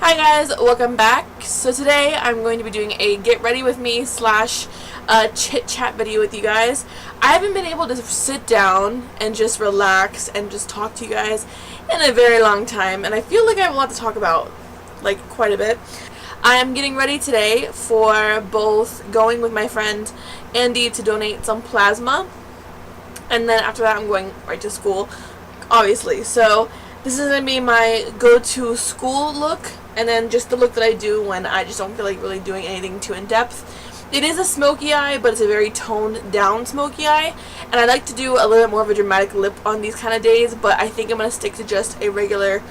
Hi guys, welcome back. So today I'm going to be doing a get ready with me slash chit chat video with you guys. I haven't been able to sit down and just relax and just talk to you guys in a very long time, and I feel like I have a lot to talk about, like quite a bit. I am getting ready today for both going with my friend Andy to donate some plasma, and then after that I'm going right to school, obviously. So this is going to be my go-to school look, and then just the look that I do when I just don't feel like really doing anything too in-depth. It is a smoky eye, but it's a very toned down smoky eye, and I like to do a little bit more of a dramatic lip on these kind of days, but I think I'm going to stick to just a regular,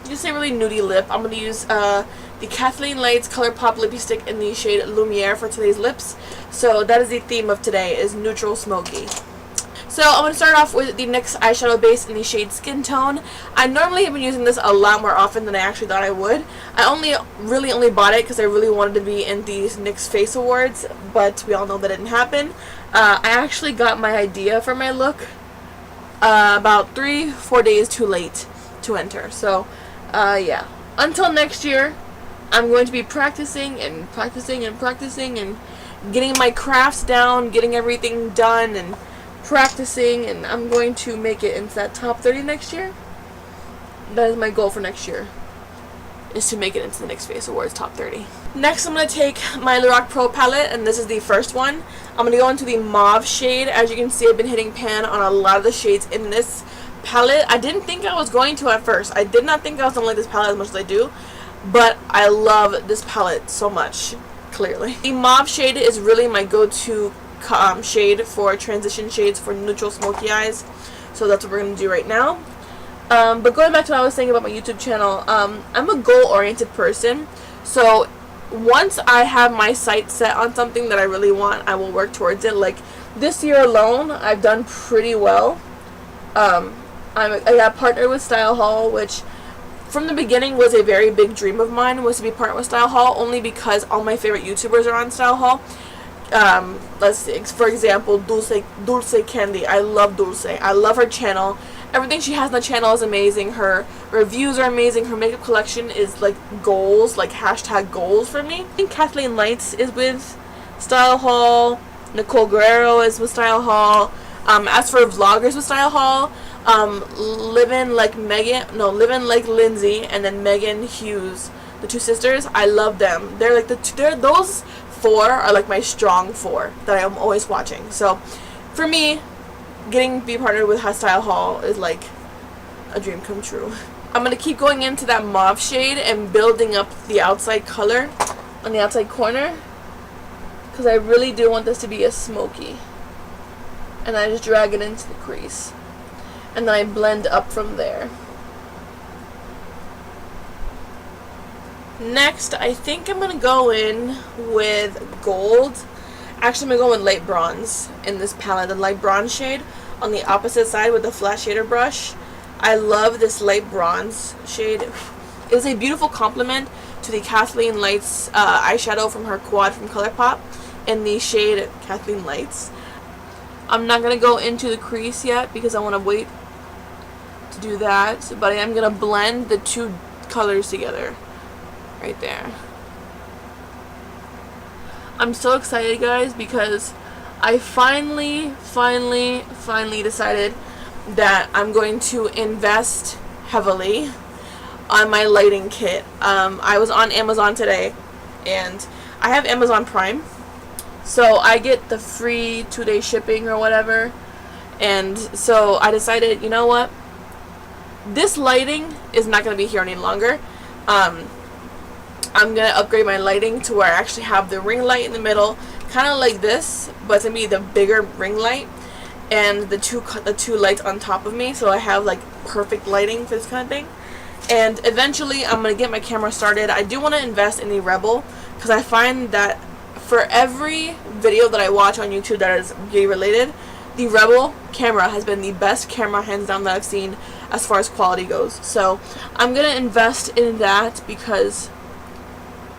just a really nudie lip. I'm going to use the Kathleen Lights ColourPop Lippy Stick in the shade Lumiere for today's lips. So that is the theme of today, is neutral smoky. So I'm going to start off with the NYX eyeshadow base in the shade Skin Tone. I normally have been using this a lot more often than I actually thought I would. I really only bought it because I really wanted to be in these NYX Face Awards, but we all know that didn't happen. I actually got my idea for my look about 3-4 days too late to enter. So yeah, until next year, I'm going to be practicing and practicing and practicing and getting my crafts down, getting everything done, and practicing, and I'm going to make it into that top 30 next year. That is my goal for next year, is to make it into the NYX Face Awards top 30. Next, I'm going to take my Lorac Pro palette, and this is the first one. I'm going to go into the mauve shade. As you can see, I've been hitting pan on a lot of the shades in this palette. I didn't think I was going to at first. I did not think I was going to like this palette as much as I do, but I love this palette so much, clearly. The mauve shade is really my go-to shade for transition shades for neutral smoky eyes, so that's what we're going to do right now. But going back to what I was saying about my YouTube channel, I'm a goal-oriented person, so once I have my sights set on something that I really want, I will work towards it. Like this year alone, I've done pretty well. I got partnered with Style Hall, which from the beginning was a very big dream of mine, was to be partnered with Style Hall, only because all my favorite YouTubers are on Style Hall. Let's see, for example, Dulce Candy. I love Dulce. I love her channel. Everything she has on the channel is amazing. Her reviews are amazing. Her makeup collection is like goals, like hashtag goals for me. I think Kathleen Lights is with Style Hall. Nicole Guerrero is with Style Hall. As for vloggers with Style Hall, Living Like Lindsay, and then Megan Hughes, the two sisters. I love them. They're like those four are like my strong four that I'm always watching. So for me, getting to be partnered with Style Hall is like a dream come true. I'm going to keep going into that mauve shade and building up the outside color on the outside corner, because I really do want this to be a smoky. And I just drag it into the crease, and then I blend up from there. Next, I think I'm going to go in with gold. Actually, I'm going to go in light bronze in this palette, the light bronze shade on the opposite side with the flat shader brush. I love this light bronze shade. It is a beautiful complement to the Kathleen Lights eyeshadow from her quad from ColourPop in the shade Kathleen Lights. I'm not going to go into the crease yet because I want to wait to do that, but I am going to blend the two colors together. Right there. I'm so excited, guys, because I finally decided that I'm going to invest heavily on my lighting kit. I was on Amazon today, and I have Amazon Prime, so I get the free 2-day shipping or whatever, and so I decided, you know what, this lighting is not going to be here any longer. I'm going to upgrade my lighting to where I actually have the ring light in the middle, kind of like this, but it's going to be the bigger ring light, and the two lights on top of me, so I have like perfect lighting for this kind of thing. And eventually I'm going to get my camera started. I do want to invest in the Rebel, because I find that for every video that I watch on YouTube that is beauty related, the Rebel camera has been the best camera hands down that I've seen as far as quality goes. So I'm going to invest in that, because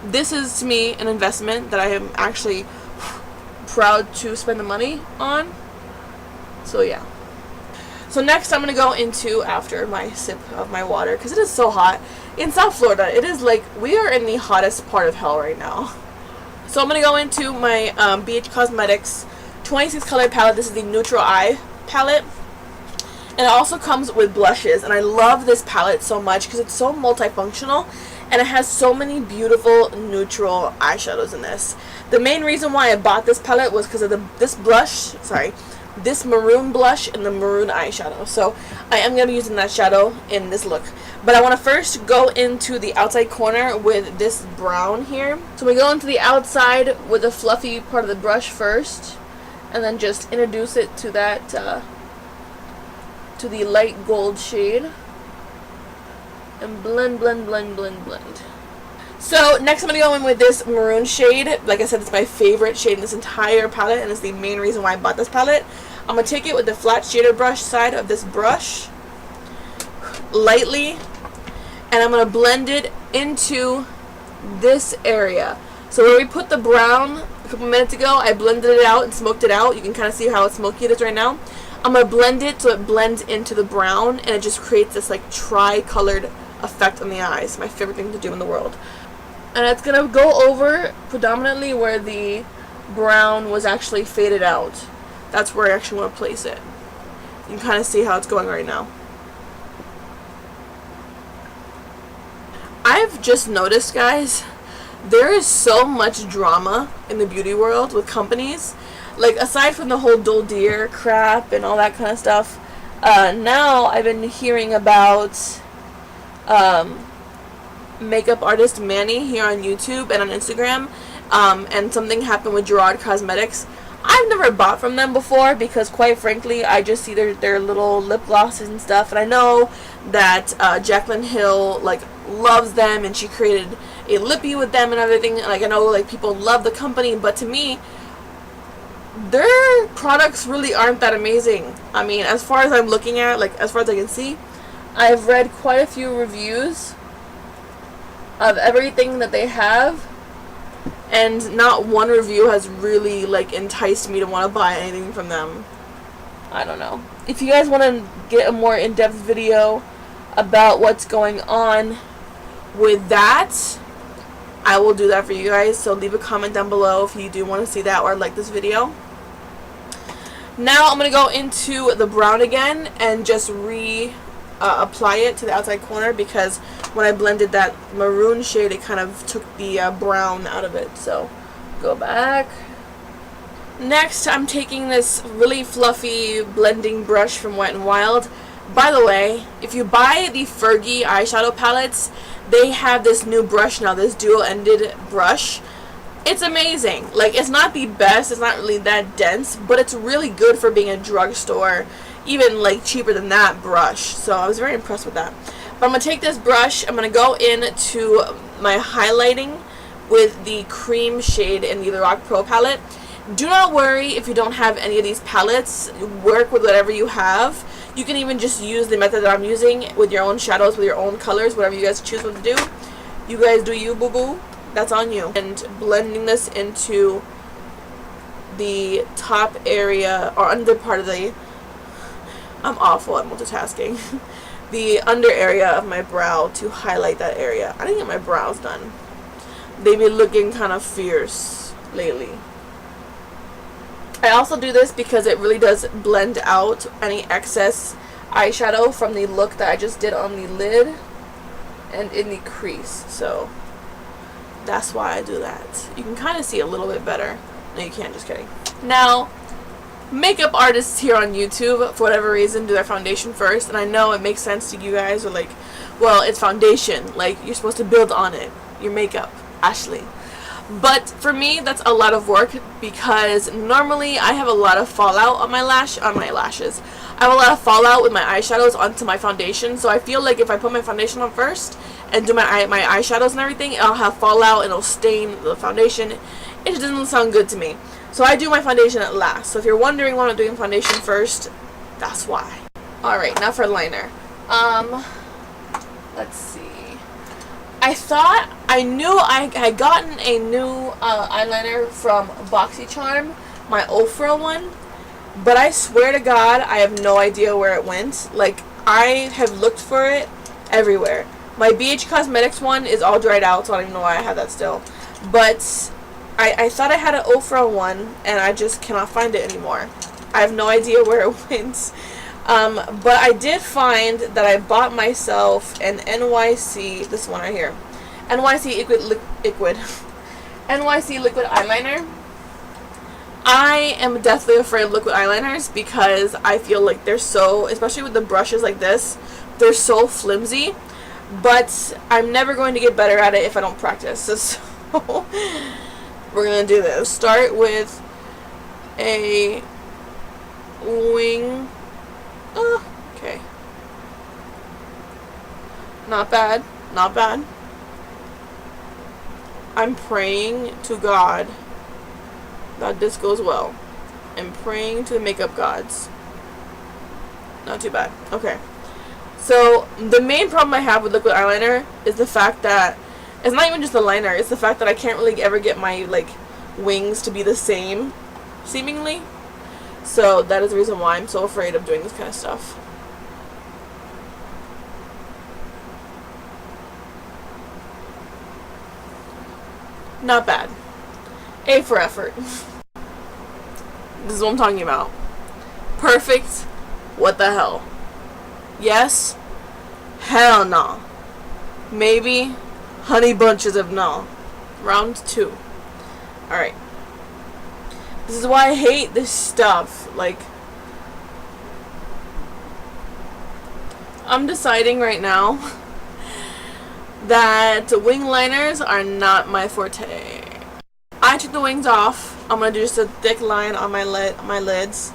this is to me an investment that I am actually proud to spend the money on. So yeah. So next I'm going to go into, after my sip of my water, because it is so hot, in South Florida, it is like we are in the hottest part of hell right now. So I'm going to go into my BH Cosmetics 26 color palette. This is the Neutral Eye palette. And it also comes with blushes. And I love this palette so much because it's so multifunctional. And it has so many beautiful neutral eyeshadows in this. The main reason why I bought this palette was because of this maroon blush and the maroon eyeshadow. So I am going to be using that shadow in this look. But I want to first go into the outside corner with this brown here. So we go into the outside with the fluffy part of the brush first. And then just introduce it to that, to the light gold shade. And blend, blend, blend, blend, blend. So next I'm going to go in with this maroon shade. Like I said, it's my favorite shade in this entire palette, and it's the main reason why I bought this palette. I'm going to take it with the flat shader brush side of this brush, lightly, and I'm going to blend it into this area. So where we put the brown a couple minutes ago, I blended it out and smoked it out. You can kind of see how smoky it is right now. I'm going to blend it so it blends into the brown, and it just creates this like tri-colored effect on the eyes. My favorite thing to do in the world. And it's going to go over predominantly where the brown was actually faded out. That's where I actually want to place it. You can kind of see how it's going right now. I've just noticed, guys, there is so much drama in the beauty world with companies. Like, aside from the whole Dole Deer crap and all that kind of stuff, now I've been hearing about makeup artist Manny here on YouTube and on Instagram, and something happened with Gerard Cosmetics. I've never bought from them before because, quite frankly, I just see their little lip glosses and stuff, and I know that Jaclyn Hill like loves them, and she created a lippy with them and everything. Like, I know like people love the company, but to me, their products really aren't that amazing. I mean, as far as I'm looking at, like as far as I can see, I've read quite a few reviews of everything that they have, and not one review has really like enticed me to want to buy anything from them. I don't know. If you guys want to get a more in-depth video about what's going on with that, I will do that for you guys. So leave a comment down below if you do want to see that or like this video. Now I'm going to go into the brown again and just apply it to the outside corner, because when I blended that maroon shade, it kind of took the brown out of it. So go back. Next, I'm taking this really fluffy blending brush from Wet n Wild. By the way, if you buy the Fergie eyeshadow palettes, they have this new brush now, this dual-ended brush. It's amazing. Like, it's not the best, it's not really that dense, but it's really good for being a drugstore, even like cheaper than that brush. So I was very impressed with that. But I'm going to take this brush, I'm going to go into my highlighting with the cream shade in the Lock Pro palette. Do not worry if you don't have any of these palettes. Work with whatever you have. You can even just use the method that I'm using with your own shadows, with your own colors, whatever you guys choose what to do. You guys do you, boo-boo. That's on you. And blending this into the top area, or under part of the, I'm awful at multitasking, the under area of my brow to highlight that area. I didn't get my brows done. They've been looking kind of fierce lately. I also do this because it really does blend out any excess eyeshadow from the look that I just did on the lid and in the crease. So that's why I do that. You can kind of see a little bit better. No, you can't, just kidding. Now, makeup artists here on YouTube, for whatever reason, do their foundation first. And I know it makes sense to you guys. Are like, well, it's foundation. Like, you're supposed to build on it. Your makeup. Ashley. But for me, that's a lot of work, because normally I have a lot of fallout on my lashes. I have a lot of fallout with my eyeshadows onto my foundation, so I feel like if I put my foundation on first and do my eyeshadows and everything, it'll have fallout and it'll stain the foundation. It just doesn't sound good to me. So I do my foundation at last. So if you're wondering why I'm doing foundation first, that's why. Alright, now for liner. Let's see. I knew I had gotten a new eyeliner from BoxyCharm, my Ofra one, but I swear to God, I have no idea where it went. Like, I have looked for it everywhere. My BH Cosmetics one is all dried out, so I don't even know why I have that still. But I thought I had an Ofra one, and I just cannot find it anymore. I have no idea where it went. But I did find that I bought myself an NYC, this one right here, NYC liquid NYC liquid eyeliner. I am deathly afraid of liquid eyeliners because I feel like they're so, especially with the brushes like this, they're so flimsy. But I'm never going to get better at it if I don't practice. So we're going to do this. Start with a wing. Okay. Not bad. Not bad. I'm praying to God that this goes well. I'm praying to the makeup gods. Not too bad. Okay. So, the main problem I have with liquid eyeliner is the fact that it's not even just the liner, it's the fact that I can't really ever get my, like, wings to be the same, seemingly. So, that is the reason why I'm so afraid of doing this kind of stuff. Not bad. A for effort. This is what I'm talking about. Perfect. What the hell? Yes? Hell no. Maybe? Honey bunches of no. Round 2. Alright. This is why I hate this stuff. Like, I'm deciding right now that wing liners are not my forte. I took the wings off. I'm gonna do just a thick line on my lids.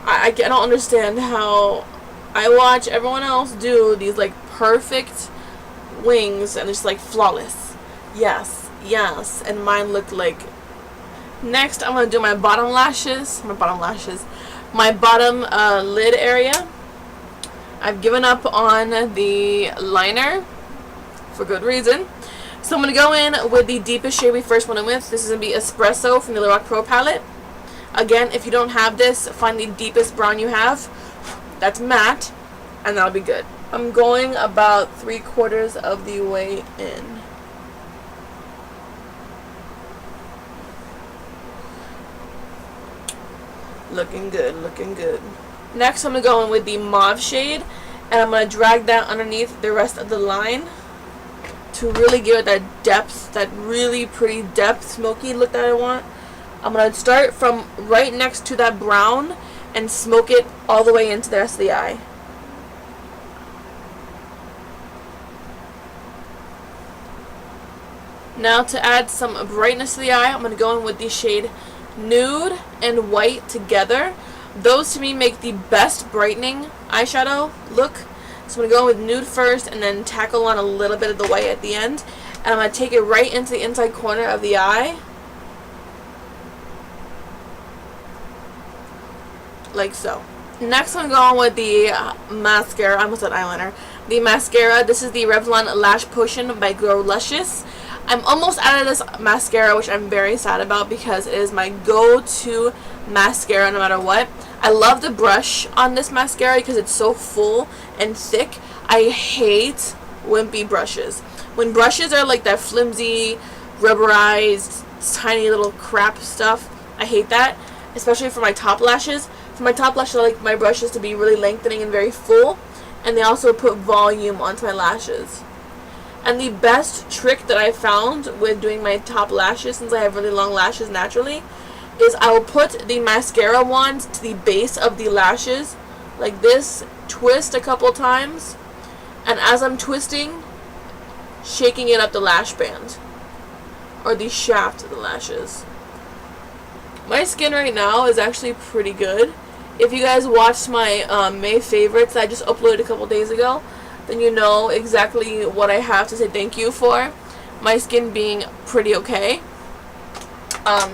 I don't understand how I watch everyone else do these like perfect wings and it's like flawless. Yes, yes, and mine look like. Next, I'm gonna do my bottom lashes. My bottom lid area. I've given up on the liner for good reason. So I'm going to go in with the deepest shade we first went in with. This is going to be Espresso from the Lorac Pro palette. Again, if you don't have this, find the deepest brown you have. That's matte, and that'll be good. I'm going about 3/4 of the way in. Looking good, looking good. Next, I'm going to go in with the mauve shade, and I'm going to drag that underneath the rest of the line to really give it that depth, that really pretty depth, smoky look that I want. I'm going to start from right next to that brown and smoke it all the way into the rest of the eye. Now to add some brightness to the eye, I'm going to go in with the shade Nude and White together. Those to me make the best brightening eyeshadow look. So I'm going to go with nude first and then tackle on a little bit of the white at the end. And I'm going to take it right into the inside corner of the eye. Like so. Next I'm going to go on with the mascara. I almost said eyeliner. The mascara. This is the Revlon Lash Potion by Grow Luscious. I'm almost out of this mascara, which I'm very sad about because it is my go-to mascara no matter what. I love the brush on this mascara because it's so full and thick. I hate wimpy brushes. When brushes are like that flimsy, rubberized, tiny little crap stuff, I hate that, especially for my top lashes. For my top lashes, I like my brushes to be really lengthening and very full, and they also put volume onto my lashes. And the best trick that I found with doing my top lashes, since I have really long lashes naturally, is I will put the mascara wand to the base of the lashes like this, twist a couple times, and as I'm twisting, shaking it up the lash band or the shaft of the lashes. My skin right now is actually pretty good. If you guys watched my May favorites that I just uploaded a couple days ago, then you know exactly what I have to say thank you for. My skin being pretty okay. Do I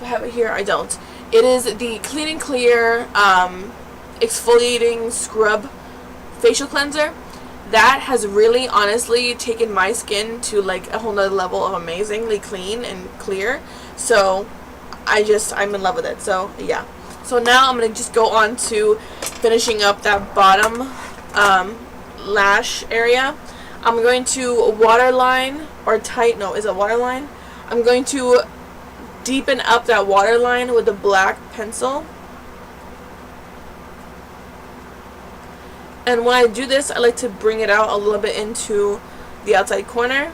have it here? I don't. It is the Clean and Clear exfoliating scrub facial cleanser. That has really honestly taken my skin to like a whole nother level of amazingly clean and clear. So I'm in love with it. So yeah. So now I'm going to just go on to finishing up that bottom lash area. I'm going to waterline, or tight, no, is it waterline? I'm going to deepen up that waterline with a black pencil. And when I do this, I like to bring it out a little bit into the outside corner.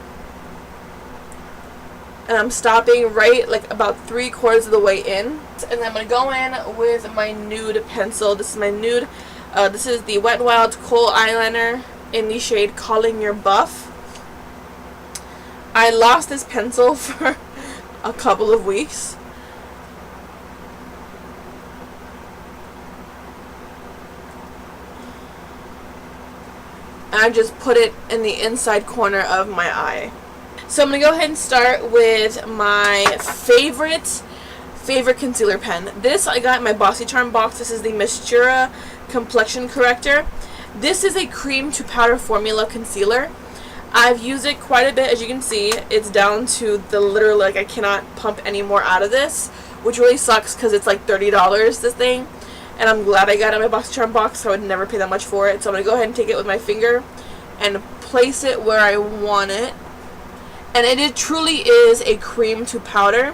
And I'm stopping right like about 3/4 of the way in. And then I'm going to go in with my nude pencil. This is my nude. This is the Wet n Wild Kohl eyeliner in the shade Calling Your Buff. I lost this pencil for a couple of weeks. And I just put it in the inside corner of my eye. So I'm going to go ahead and start with my favorite concealer pen. This I got in my BossyCharm box. This is the Mistura Complexion Corrector. This is a cream to powder formula concealer. I've used it quite a bit. As you can see, it's down to the literal, like, I cannot pump any more out of this, which really sucks because it's like $30, this thing. And I'm glad I got it in my BossyCharm box, so I would never pay that much for it. So I'm going to go ahead and take it with my finger and place it where I want it. And it truly is a cream to powder.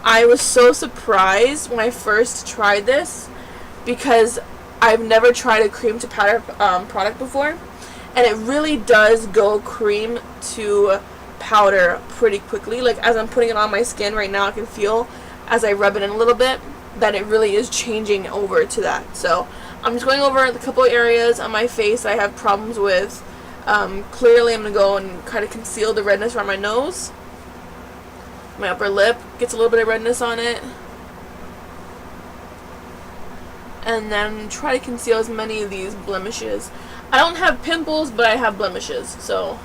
I was so surprised when I first tried this because I've never tried a cream to powder product before. And it really does go cream to powder pretty quickly. Like, as I'm putting it on my skin right now, I can feel as I rub it in a little bit that it really is changing over to that. So I'm just going over the couple areas on my face I have problems with. Clearly I'm going to go and kind of conceal the redness around my nose. My upper lip gets a little bit of redness on it. And then try to conceal as many of these blemishes. I don't have pimples, but I have blemishes, so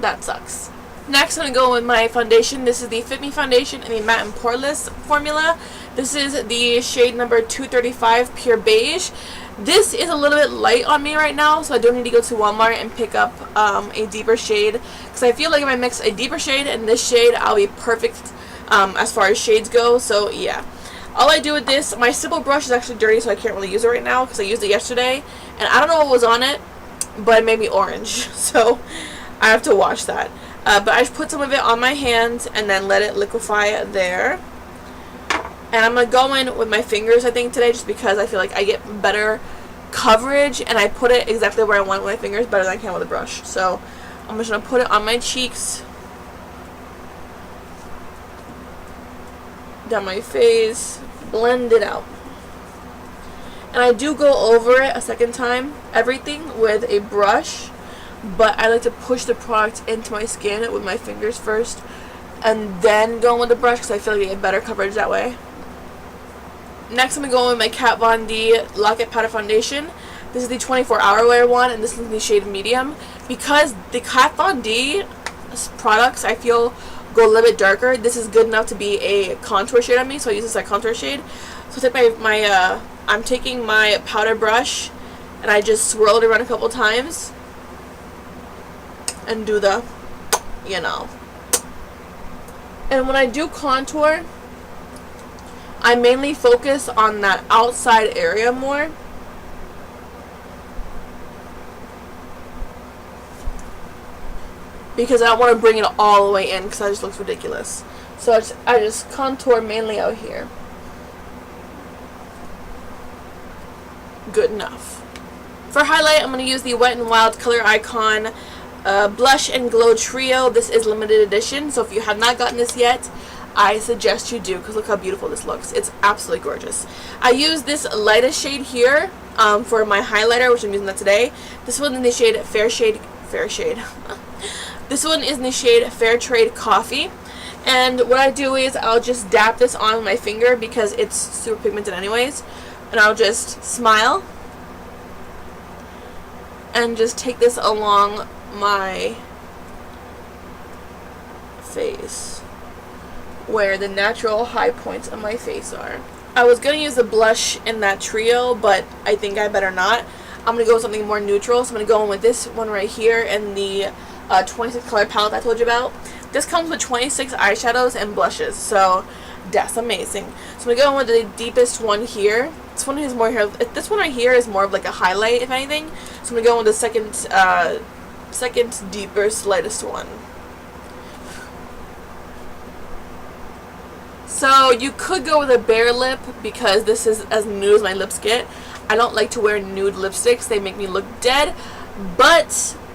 that sucks. Next, I'm going to go with my foundation. This is the Fit Me foundation in the Matte and Poreless formula. This is the shade number 235 Pure Beige. This is a little bit light on me right now, so I don't need to go to Walmart and pick up a deeper shade, because I feel like if I mix a deeper shade and this shade, I'll be perfect as far as shades go. So yeah, all I do with this, my stipple brush is actually dirty, so I can't really use it right now because I used it yesterday, and I don't know what was on it, but it made me orange, so I have to wash that. But I just put some of it on my hand and then let it liquefy there. And I'm going to go in with my fingers, I think, today, just because I feel like I get better coverage, and I put it exactly where I want with my fingers better than I can with a brush. So I'm just going to put it on my cheeks, down my face, blend it out. And I do go over it a second time, everything, with a brush, but I like to push the product into my skin with my fingers first, and then go in with the brush, because I feel like I get better coverage that way. Next, I'm going to go in with my Kat Von D Lock-It Powder Foundation. This is the 24-hour wear one, and this is in the shade medium. Because the Kat Von D products, I feel, go a little bit darker, this is good enough to be a contour shade on me, so I use this as a contour shade. So I take I'm taking my powder brush, and I just swirl it around a couple times, and do the, you know. And when I do contour, I mainly focus on that outside area more. Because I don't want to bring it all the way in, because that just looks ridiculous. So I just contour mainly out here. Good enough. For highlight, I'm going to use the Wet n Wild Color Icon Blush and Glow Trio. This is limited edition, so if you have not gotten this yet, I suggest you do, because look how beautiful this looks. It's absolutely gorgeous. I use this lightest shade here for my highlighter, which I'm using that today. This one in the shade Fair Shade. This one is in the shade Fair Trade Coffee. And what I do is I'll just dab this on my finger because it's super pigmented anyways. And I'll just smile and just take this along my face, where the natural high points of my face are. I was going to use the blush in that trio, but I think I better not. I'm going to go with something more neutral, so I'm going to go in with this one right here in the 26 color palette I told you about. This comes with 26 eyeshadows and blushes, so That's amazing. So I'm gonna go in with the deepest one here. This one has more hair. This one right here is more of like a highlight, if anything. So I'm gonna go in with the second deeper, lightest one. So you could go with a bare lip because this is as nude as my lips get. I don't like to wear nude lipsticks. They make me look dead. But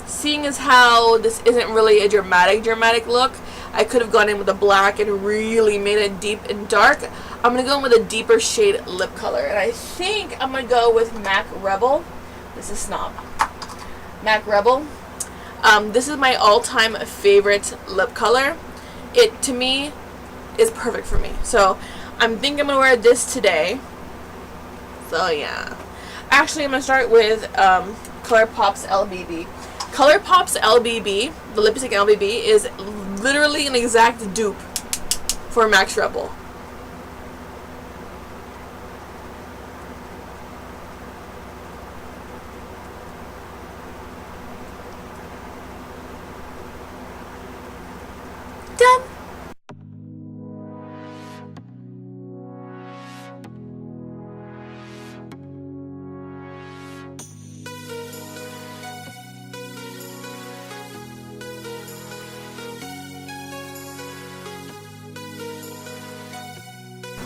seeing as how this isn't really a dramatic look, I could have gone in with a black and really made it deep and dark. I'm going to go in with a deeper shade lip color. And I think I'm going to go with MAC Rebel. This is Snob. MAC Rebel. This is my all-time favorite lip color. It, to me, is perfect for me. So I'm thinking I'm going to wear this today. So yeah. Actually, I'm going to start with ColourPop's LBB. ColourPop's LBB, the lipstick LBB, is literally an exact dupe for MAC Rebel. Done.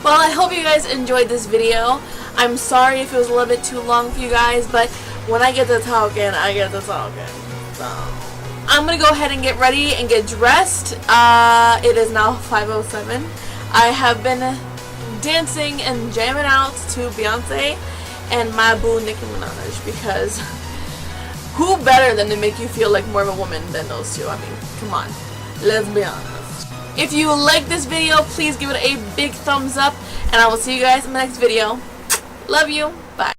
Well, I hope you guys enjoyed this video. I'm sorry if it was a little bit too long for you guys, but when I get to talking, I get to talking. So I'm gonna go ahead and get ready and get dressed. It is now 5:07. I have been dancing and jamming out to Beyonce and my boo Nicki Minaj, because who better than to make you feel like more of a woman than those two? I mean, come on, let's be honest. If you like this video, please give it a big thumbs up, and I will see you guys in the next video. Love you. Bye.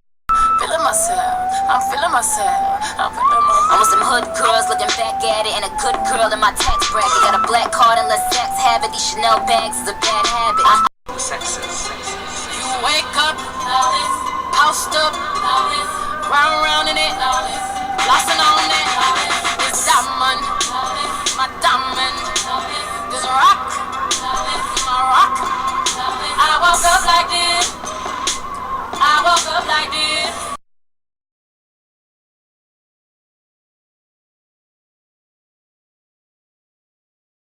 Feeling myself, I'm feeling myself, I'm with some hood girls looking back at it, and a good girl in my tax bracket. Got a black card and less sex habit. These Chanel bags is a bad habit. You wake up, post up, round in it, flossing on it. This diamond, my diamond. This rock, my rock. I woke up like this. I woke up like this.